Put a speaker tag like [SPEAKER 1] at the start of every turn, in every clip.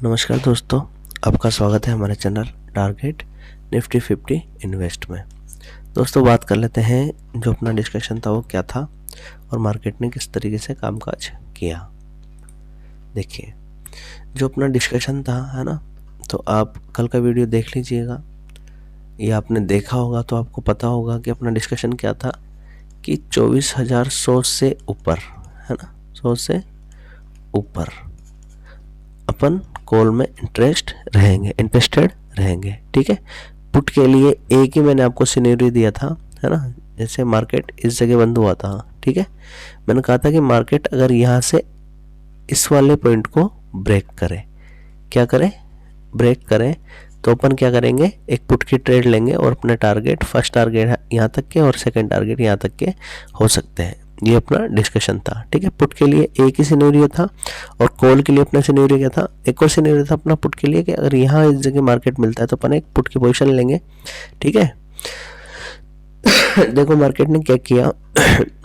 [SPEAKER 1] नमस्कार दोस्तों, आपका स्वागत है हमारे चैनल टारगेट निफ्टी 50 इन्वेस्ट में। दोस्तों बात कर लेते हैं जो अपना डिस्कशन था वो क्या था और मार्केट ने किस तरीके से कामकाज किया। देखिए जो अपना डिस्कशन था है ना, तो आप कल का वीडियो देख लीजिएगा या आपने देखा होगा तो आपको पता होगा कि अपना डिस्कशन क्या था कि 24,100 से ऊपर है ना, 100 से ऊपर अपन कॉल में इंटरेस्टेड रहेंगे। ठीक है, पुट के लिए एक ही मैंने आपको सिनेरियो दिया था है ना, जैसे मार्केट इस जगह बंद हुआ था। ठीक है, मैंने कहा था कि मार्केट अगर यहाँ से इस वाले पॉइंट को ब्रेक करे, क्या करे, ब्रेक करे, तो अपन क्या करेंगे, एक पुट की ट्रेड लेंगे और अपने टारगेट, फर्स्ट टारगेट यहाँ तक के और सेकंड टारगेट यहाँ तक के हो सकते हैं। ये अपना डिस्कशन था। ठीक है, पुट के लिए एक ही सिनेरियो था और कॉल के लिए अपना सिनेरियो क्या था, एक और सिनेरियो था अपना पुट के लिए कि अगर यहाँ इस जगह मार्केट मिलता है तो अपन एक पुट की पोजीशन लेंगे। ठीक है देखो मार्केट ने क्या किया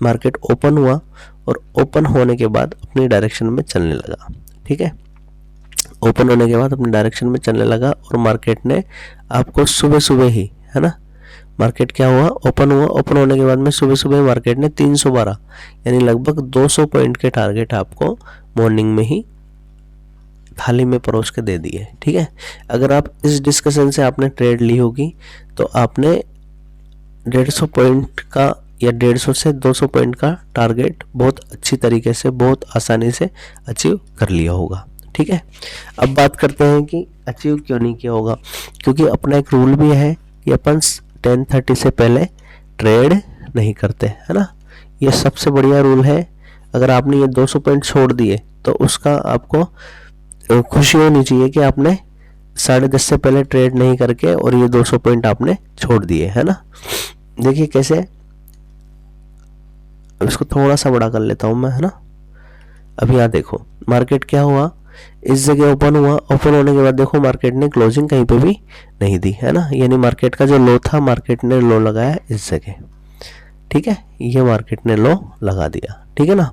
[SPEAKER 1] मार्केट ओपन हुआ और ओपन होने के बाद अपनी डायरेक्शन में चलने लगा। ठीक है, ओपन होने के बाद अपनी डायरेक्शन में चलने लगा और मार्केट ने आपको सुबह सुबह ही है ना, मार्केट क्या हुआ, ओपन हुआ, ओपन होने के बाद में सुबह सुबह मार्केट ने 312 यानी लगभग 200 पॉइंट के टारगेट आपको मॉर्निंग में ही थाली में परोस के दे दिए। ठीक है, अगर आप इस डिस्कशन से आपने ट्रेड ली होगी तो आपने 150 पॉइंट का या 150 से 200 पॉइंट का टारगेट बहुत अच्छी तरीके से, बहुत आसानी से अचीव कर लिया होगा। ठीक है, अब बात करते हैं कि अचीव क्यों नहीं किया होगा, क्योंकि अपना एक रूल भी है कि अपन 10:30 से पहले ट्रेड नहीं करते है ना, ये सबसे बढ़िया रूल है। अगर आपने ये 200 पॉइंट छोड़ दिए तो उसका आपको खुशी होनी चाहिए कि आपने 10:30 से पहले ट्रेड नहीं करके और ये 200 पॉइंट आपने छोड़ दिए है ना। देखिए कैसे, इसको थोड़ा सा बड़ा कर लेता हूं मैं है ना। अब यहाँ देखो मार्केट क्या हुआ, इस जगह ओपन हुआ, ओपन होने के बाद देखो मार्केट ने क्लोजिंग कहीं पे भी नहीं दी है ना, यानी मार्केट का जो लो था मार्केट ने लो लगाया इस जगह। ठीक है, ये मार्केट ने लो लगा दिया। ठीक है ना,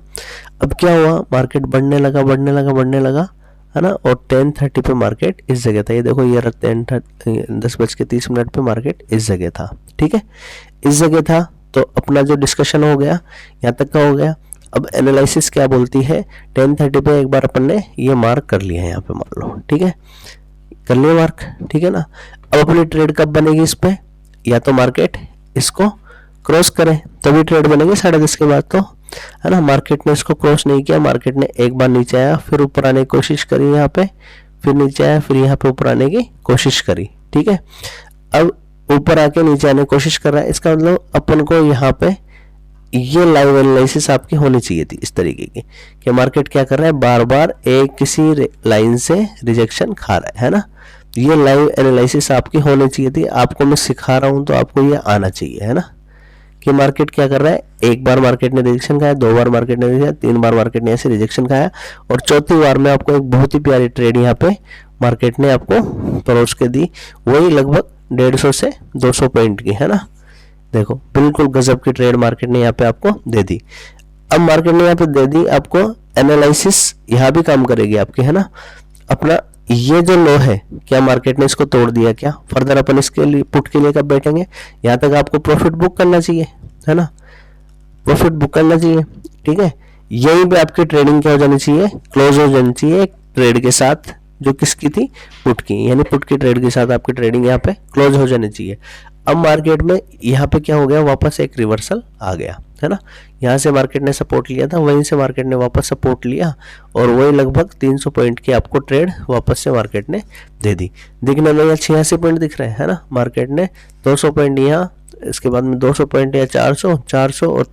[SPEAKER 1] अब क्या हुआ, मार्केट बढ़ने लगा है ना, और 10:30 पे मार्केट इस जगह था। ये देखो ये 10:30 पे मार्केट इस जगह था। ठीक है, इस जगह था तो अपना जो डिस्कशन हो गया यहाँ तक का हो गया। अब एनालिसिस क्या बोलती है, 10:30 पे एक बार अपन ने ये मार्क कर लिया है यहाँ पे, मान लो। ठीक है, कर लिया मार्क। ठीक है ना, अब अपनी ट्रेड कब बनेगी इस पे, या तो मार्केट इसको क्रॉस करे तभी ट्रेड बनेगी 10:30 के बाद, तो है ना। मार्केट ने इसको क्रॉस नहीं किया, मार्केट ने एक बार नीचे आया, फिर ऊपर आने की कोशिश करी यहाँ पे, फिर नीचे आया, फिर यहाँ पे ऊपर आने की कोशिश करी। ठीक है, अब ऊपर आके नीचे आने की कोशिश कर रहा है, इसका मतलब अपन को यहाँ पे ये लाइव एनालिसिस आपकी होनी चाहिए थी इस तरीके की कि मार्केट क्या कर रहा है, बार बार एक किसी लाइन से रिजेक्शन खा रहा है ना। ये लाइव एनालिसिस आपकी होनी चाहिए थी। आपको मैं सिखा रहा हूं तो आपको ये आना चाहिए है ना, कि मार्केट क्या कर रहा है, एक बार मार्केट ने रिजेक्शन खाया, 2 बार मार्केट ने रिजेक्शन, 3 बार मार्केट ने ऐसे रिजेक्शन खाया और चौथी बार में आपको एक बहुत ही प्यारी ट्रेड यहाँ पे मार्केट ने आपको परोस के दी, वही लगभग 150 से 200 पॉइंट की है ना। देखो बिल्कुल गजब की ट्रेड मार्केट ने यहाँ पे आपको दे दी। अब मार्केट ने यहाँ पे दे दी आपको, एनालिसिस यहाँ भी काम करेगी आपकी है ना। अपना ये जो लो है, क्या मार्केट ने इसको तोड़ दिया, क्या फर्दर अपन इसके लिए पुट के लिए कब बैठेंगे, यहाँ तक आपको प्रॉफिट बुक करना चाहिए है ना, प्रॉफिट बुक करना चाहिए। ठीक है, यहीं पे आपकी ट्रेडिंग क्या हो जानी चाहिए, क्लोज हो जानी चाहिए ट्रेड के साथ, जो किसकी थी, पुट की, यानी पुट की ट्रेड के साथ आपकी ट्रेडिंग यहाँ पे क्लोज हो जानी चाहिए। अब मार्केट में यहाँ पे क्या हो गया, वापस एक रिवर्सल आ गया है ना, यहाँ से मार्केट ने सपोर्ट लिया था, वहीं से मार्केट ने वापस सपोर्ट लिया और वही लगभग 300 पॉइंट की आपको ट्रेड वापस से मार्केट ने दे दी। दिखने में यहाँ 86 पॉइंट दिख रहे हैं है ना, मार्केट ने 200 पॉइंट यहाँ, इसके बाद में 200 पॉइंट या 400 और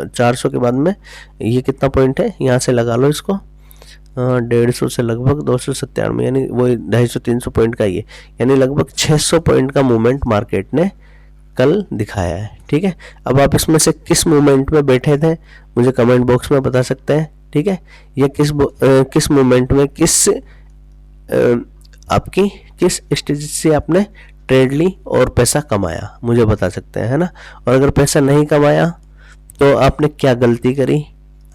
[SPEAKER 1] 400 के बाद में ये कितना पॉइंट है, यहाँ से लगा लो इसको, 150 से लगभग 297, यानी वही 250-300 पॉइंट का ही है, यानी लगभग 600 पॉइंट का मूवमेंट मार्केट ने कल दिखाया है। ठीक है, अब आप इसमें से किस मूवमेंट में बैठे थे मुझे कमेंट बॉक्स में बता सकते हैं। ठीक है, ये किस मूवमेंट में, आपकी किस स्टेज से आपने ट्रेड ली और पैसा कमाया मुझे बता सकते हैं है ना। और अगर पैसा नहीं कमाया तो आपने क्या गलती करी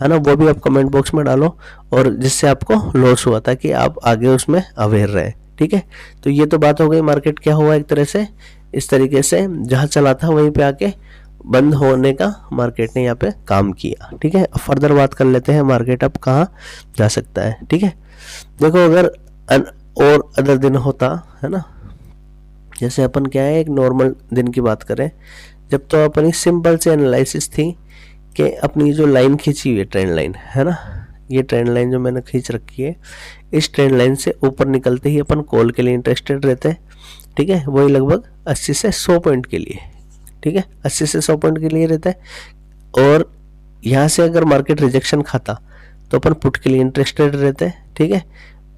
[SPEAKER 1] है ना, वो भी आप कमेंट बॉक्स में डालो, और जिससे आपको लॉस हुआ था कि आप आगे उसमें अवेयर रहे। ठीक है, तो ये तो बात हो गई मार्केट क्या हुआ एक तरह से इस तरीके से जहाँ चला था वहीं पे आके बंद होने का मार्केट ने यहाँ पे काम किया। ठीक है, अब फर्दर बात कर लेते हैं मार्केट अब कहाँ जा सकता है। ठीक है, देखो अगर और अदर दिन होता है ना, जैसे अपन क्या है एक नॉर्मल दिन की बात करें, जब तो अपनी सिंपल से एनालिसिस थी कि अपनी जो लाइन खींची हुई है ट्रेंड लाइन है ना, ये ट्रेंड लाइन जो मैंने खींच रखी है, इस ट्रेंड लाइन से ऊपर निकलते ही अपन कॉल के लिए इंटरेस्टेड रहते हैं। ठीक है, वही लगभग 80 से 100 पॉइंट के लिए। ठीक है, 80 से 100 पॉइंट के लिए रहता है, और यहाँ से अगर मार्केट रिजेक्शन खाता तो अपन पुट के लिए इंटरेस्टेड रहते हैं। ठीक है,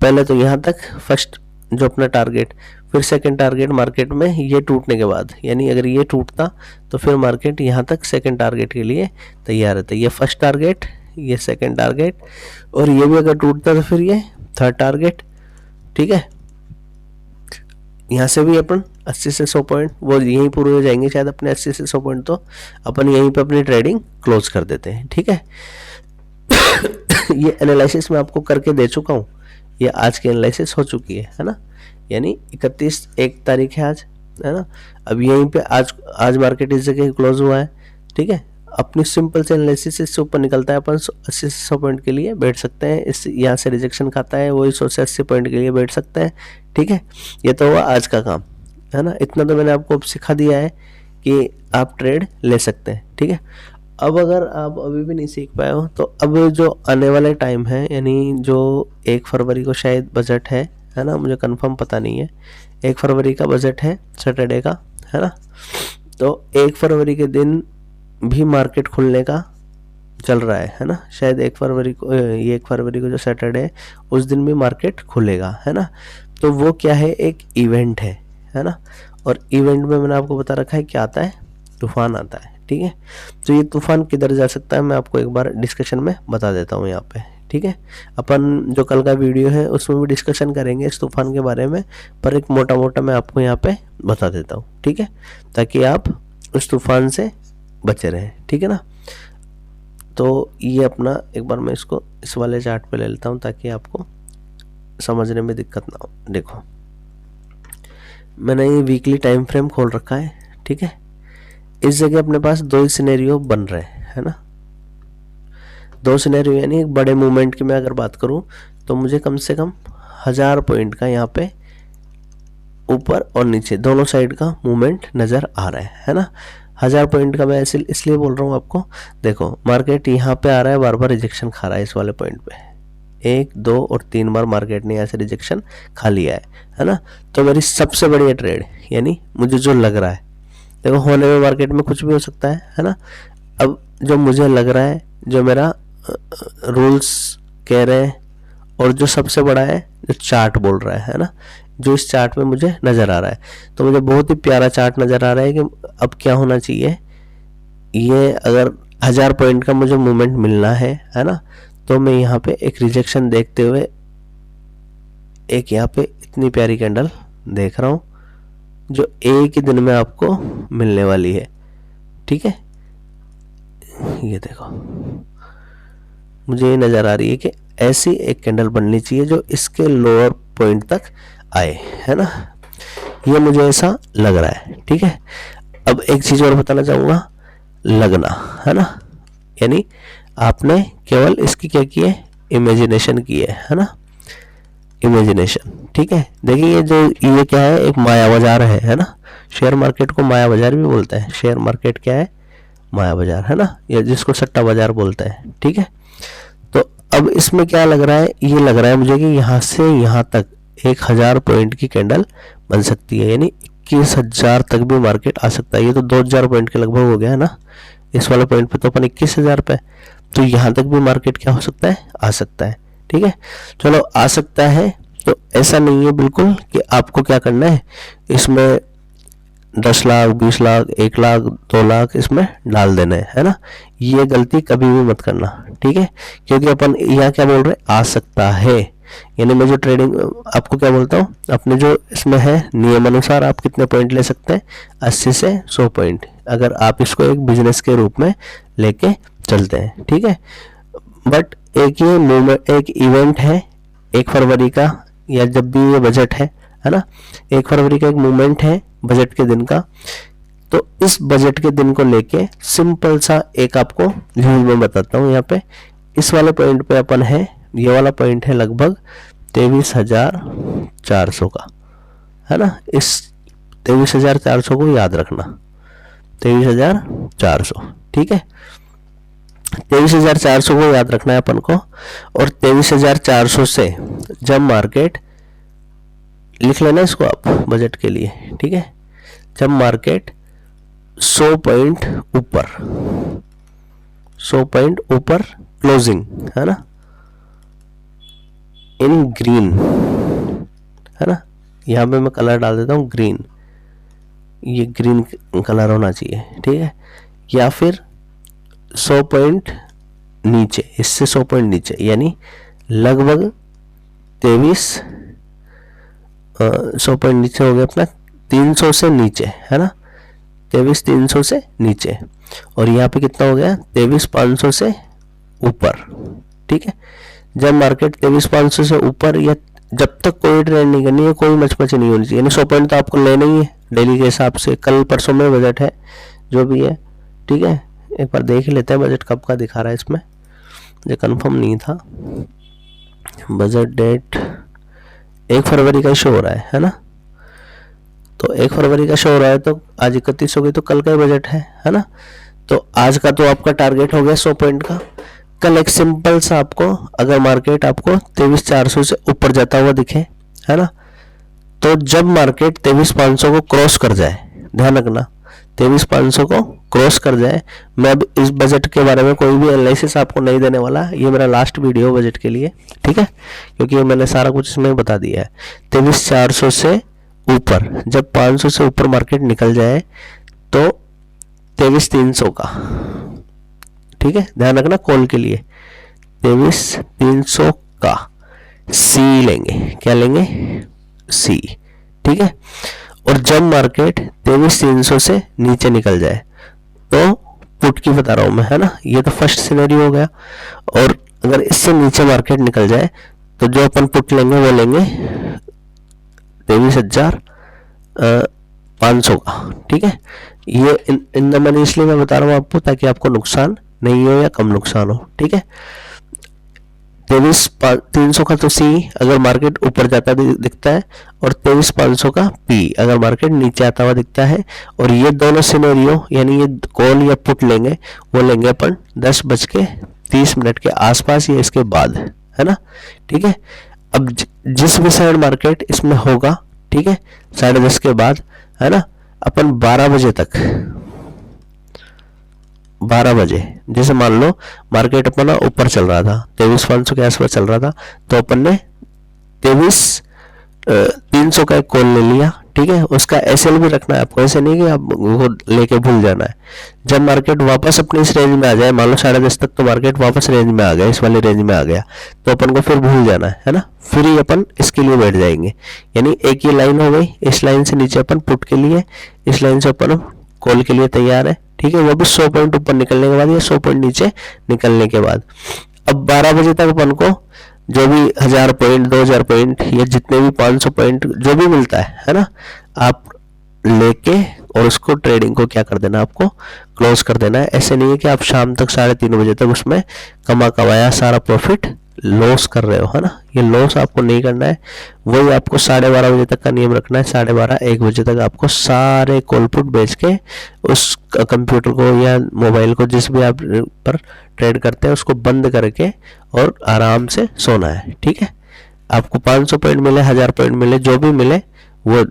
[SPEAKER 1] पहले तो यहाँ तक फर्स्ट जो अपना टारगेट, फिर सेकंड टारगेट मार्केट में ये टूटने के बाद, यानी अगर ये टूटता तो फिर मार्केट यहाँ तक सेकंड टारगेट के लिए तैयार रहता है। ये फर्स्ट टारगेट, ये सेकंड टारगेट, और ये भी अगर टूटता तो फिर ये थर्ड टारगेट। ठीक है, यहाँ से भी अपन 80 से 100 पॉइंट वो यहीं पूरे हो जाएंगे शायद अपने 80 से 100 पॉइंट, तो अपन यहीं पे अपनी ट्रेडिंग क्लोज कर देते हैं। ठीक है, ये एनालिसिस मैं आपको करके दे चुका हूँ, ये आज की एनालिसिस हो चुकी है ना, यानी 31 तारीख है आज, है ना। अब यहीं पे आज मार्केट इस जगह क्लोज हुआ है। ठीक है, अपनी सिंपल से एनालिसिस इससे ऊपर निकलता है अपन 80 से 100 पॉइंट के लिए बैठ सकते हैं, इस यहाँ से रिजेक्शन खाता है वही 100 से 80 पॉइंट के लिए बैठ सकते हैं। ठीक है, ये तो हुआ आज का काम, है ना। इतना तो मैंने आपको सिखा दिया है कि आप ट्रेड ले सकते हैं। ठीक है, अब अगर आप अभी भी नहीं सीख पाए हो तो अब जो आने वाले टाइम है, यानी जो 1 फरवरी को शायद बजट है ना, मुझे कंफर्म पता नहीं है, 1 फरवरी का बजट है सैटरडे का, है ना। तो 1 फरवरी के दिन भी मार्केट खुलने का चल रहा है ना, शायद 1 फरवरी को, ये 1 फरवरी को जो सैटरडे है उस दिन भी मार्केट खुलेगा, है ना। तो वो क्या है, एक इवेंट है ना, और इवेंट में मैंने आपको बता रखा है क्या आता है, तूफान आता है। ठीक है, तो ये तूफान किधर जा सकता है मैं आपको एक बार डिस्कशन में बता देता हूँ यहाँ पे। ठीक है, अपन जो कल का वीडियो है उसमें भी डिस्कशन करेंगे इस तूफान के बारे में, पर एक मोटा मोटा मैं आपको यहाँ पे बता देता हूँ। ठीक है, ताकि आप उस तूफान से बचे रहें। ठीक है ना, तो ये अपना एक बार मैं इसको इस वाले चार्ट पे ले लेता हूँ ताकि आपको समझने में दिक्कत ना हो। देखो मैंने ये वीकली टाइम फ्रेम खोल रखा है। ठीक है, इस जगह अपने पास 2 सिनेरियो बन रहे हैं, है ना, 2 सिनेरियो, यानी एक बड़े मूवमेंट की मैं अगर बात करूं तो मुझे कम से कम 1000 पॉइंट का यहाँ पे ऊपर और नीचे दोनों साइड का मूवमेंट नज़र आ रहा है ना। 1000 पॉइंट का मैं इसलिए बोल रहा हूँ आपको, देखो मार्केट यहाँ पे आ रहा है, बार बार रिजेक्शन खा रहा है इस वाले पॉइंट पे, 1, 2 और 3 बार मार्केट ने यहाँ से रिजेक्शन खा लिया है ना। तो मेरी सबसे बढ़िया ट्रेड, यानी मुझे जो लग रहा है, देखो होने में मार्केट में कुछ भी हो सकता है ना। अब जो मुझे लग रहा है, जो मेरा रूल्स कह रहे हैं, और जो सबसे बड़ा है जो चार्ट बोल रहा है ना, जो इस चार्ट में मुझे नज़र आ रहा है, तो मुझे बहुत ही प्यारा चार्ट नज़र आ रहा है कि अब क्या होना चाहिए, ये अगर 1000 पॉइंट का मुझे मूवमेंट मिलना है ना, तो मैं यहाँ पे एक रिजेक्शन देखते हुए एक यहाँ पे इतनी प्यारी कैंडल देख रहा हूँ जो एक ही दिन में आपको मिलने वाली है। ठीक है, ये देखो मुझे ये नज़र आ रही है कि ऐसी एक कैंडल बननी चाहिए जो इसके लोअर पॉइंट तक आए, है ना, ये मुझे ऐसा लग रहा है। ठीक है, अब एक चीज़ और बताना चाहूँगा, लगना, है ना, यानी आपने केवल इसकी क्या की है, इमेजिनेशन की है ना, इमेजिनेशन। ठीक है, देखिए ये क्या है, एक माया बाजार है ना। शेयर मार्केट को माया बाजार भी बोलते हैं, शेयर मार्केट क्या है, माया बाजार, है ना, ये जिसको सट्टा बाजार बोलते हैं। ठीक है, तो अब इसमें क्या लग रहा है, ये लग रहा है मुझे कि यहाँ से यहाँ तक 1000 पॉइंट की कैंडल बन सकती है, यानी 21,000 तक भी मार्केट आ सकता है। ये तो 2000 पॉइंट के लगभग हो गया है ना, इस वाले पॉइंट पे तो अपन 21,000 पे, तो यहाँ तक भी मार्केट क्या हो सकता है, आ सकता है। ठीक है, चलो आ सकता है, तो ऐसा नहीं है बिल्कुल कि आपको क्या करना है, इसमें 10 लाख 20 लाख 1 लाख 2 लाख इसमें डाल देना है ना, ये गलती कभी भी मत करना। ठीक है, क्योंकि अपन यहाँ क्या बोल रहे, आ सकता है, यानी मैं जो ट्रेडिंग आपको क्या बोलता हूँ, अपने जो इसमें है नियम अनुसार आप कितने पॉइंट ले सकते हैं, 80 से 100 पॉइंट, अगर आप इसको एक बिजनेस के रूप में लेके चलते हैं। ठीक है, बट एक ये मूवमेंट, एक इवेंट है 1 फरवरी का, या जब भी ये बजट है ना, 1 फरवरी का एक मूवमेंट है बजट के दिन का। तो इस बजट के दिन को लेके सिंपल सा एक आपको न्यूज में बताता हूँ। यहाँ पे इस वाले पॉइंट पे अपन है, ये वाला पॉइंट है लगभग 23,400 का, है ना। इस 23,400 को याद रखना, 23,400, ठीक है। 23,400 को याद रखना है अपन को। और 23,400 से जब मार्केट, लिख लेना इसको आप बजट के लिए, ठीक है, जब मार्केट 100 पॉइंट ऊपर, 100 पॉइंट ऊपर क्लोजिंग, है ना, इन ग्रीन, है ना, यहाँ पे मैं कलर डाल देता हूँ ग्रीन, ये ग्रीन कलर होना चाहिए, ठीक है। या फिर 100 पॉइंट नीचे, इससे 100 पॉइंट नीचे, यानी लगभग 100 पॉइंट नीचे हो गया अपना 300 से नीचे, है ना, 23,300 से नीचे। और यहाँ पे कितना हो गया 23,500 से ऊपर, ठीक है। जब मार्केट 23,500 से ऊपर, या जब तक कोई ट्रेड नहीं करनी है, कोई मचमच नहीं होनी चाहिए, यानी 100 पॉइंट तो आपको लेना ही है डेली के हिसाब से। कल परसों में बजट है जो भी है, ठीक है। एक बार देख लेते हैं बजट कब का दिखा रहा है इसमें, मुझे कंफर्म नहीं था। बजट डेट 1 फरवरी का शो हो रहा है ना। तो 1 फरवरी का शो हो रहा है, तो आज 31 हो गई, तो कल का ही बजट है ना। तो आज का तो आपका टारगेट हो गया 100 पॉइंट का। कल एक सिंपल सा आपको, अगर मार्केट आपको 23,400 से ऊपर जाता हुआ दिखे, है ना, तो जब मार्केट 23,500 को क्रॉस कर जाए, ध्यान रखना 23,500 को क्रॉस कर जाए। मैं अब इस बजट के बारे में कोई भी एनालिसिस आपको नहीं देने वाला, ये मेरा लास्ट वीडियो बजट के लिए, ठीक है, क्योंकि मैंने सारा कुछ इसमें बता दिया है। 23,400 से ऊपर, जब 500 से ऊपर मार्केट निकल जाए तो 23,300 का, ठीक है, ध्यान रखना कॉल के लिए 23,300 का सी लेंगे, क्या लेंगे, सी, ठीक है। और जब मार्केट 23,300 से नीचे निकल जाए, तो पुट की बता रहा हूं मैं, है ना, ये तो फर्स्ट सिनेरियो हो गया। और अगर इससे नीचे मार्केट निकल जाए, तो जो अपन पुट लेंगे वो लेंगे 23,500 का, ठीक है। ये इन द मनी इसलिए मैं बता रहा हूँ आपको, ताकि आपको नुकसान नहीं हो या कम नुकसान हो, ठीक है। 23,300 का तो सी अगर मार्केट ऊपर जाता दिखता है, और 23,500 का पी अगर मार्केट नीचे आता हुआ दिखता है। और ये दोनों सिनेरियो, यानी ये कॉल या पुट लेंगे, वो लेंगे अपन 10:30 के आसपास या इसके बाद, है ना, ठीक है। अब जिस भी साइड मार्केट इसमें होगा, ठीक है, 10:30 के बाद, है ना, अपन 12 बजे तक, 12 बजे, जैसे मान लो मार्केट अपना ऊपर चल रहा था, 23,500 के आसपास चल रहा था, तो अपन ने 23,300 का एक कॉल ले लिया, ठीक है। उसका एसएल भी रखना है आपको, ऐसे नहीं कि आप वो लेके भूल जाना है। जब मार्केट वापस अपनी इस रेंज में आ जाए, मान लो 10:30 तक तो मार्केट वापस रेंज में आ गया, इस वाली रेंज में आ गया, तो अपन को फिर भूल जाना है ना, फिर ही अपन इसके लिए बैठ जाएंगे। यानी एक ही लाइन हो गई, इस लाइन से नीचे अपन पुट के लिए, इस लाइन से अपन कॉल के लिए तैयार है, ठीक है। वो भी 100 पॉइंट ऊपर निकलने के बाद या 100 पॉइंट नीचे निकलने के बाद। अब 12 बजे तक अपन को जो भी 1000 पॉइंट, 2000 पॉइंट, या जितने भी 500 पॉइंट जो भी मिलता है ना, आप लेके और उसको ट्रेडिंग को क्या कर देना, आपको क्लोज कर देना है। ऐसे नहीं है कि आप शाम तक 3:30 बजे तक उसमें कमाया सारा प्रॉफिट लॉस कर रहे हो, है ना। ये लॉस आपको नहीं करना है, वही आपको 12:30 बजे तक का नियम रखना है। 12:30 1 बजे तक आपको सारे कॉल पुट बेच के उस कंप्यूटर को या मोबाइल को, जिस भी आप पर ट्रेड करते हैं, उसको बंद करके और आराम से सोना है, ठीक है। आपको 500 पॉइंट मिले, 1000 पॉइंट मिले, जो भी मिले वो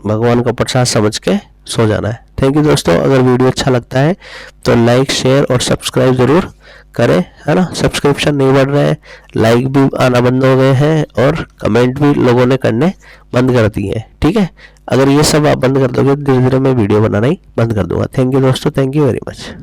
[SPEAKER 1] भगवान का प्रसाद समझ के सो जाना है। थैंक यू दोस्तों। अगर वीडियो अच्छा लगता है तो लाइक, शेयर और सब्सक्राइब जरूर करें, है ना। सब्सक्रिप्शन नहीं बढ़ रहे हैं, लाइक भी आना बंद हो गए हैं, और कमेंट भी लोगों ने करने बंद कर दिए हैं, ठीक है। अगर ये सब आप बंद कर दोगे, धीरे धीरे मैं वीडियो बनाना ही बंद कर दूंगा। थैंक यू दोस्तों, थैंक यू वेरी मच।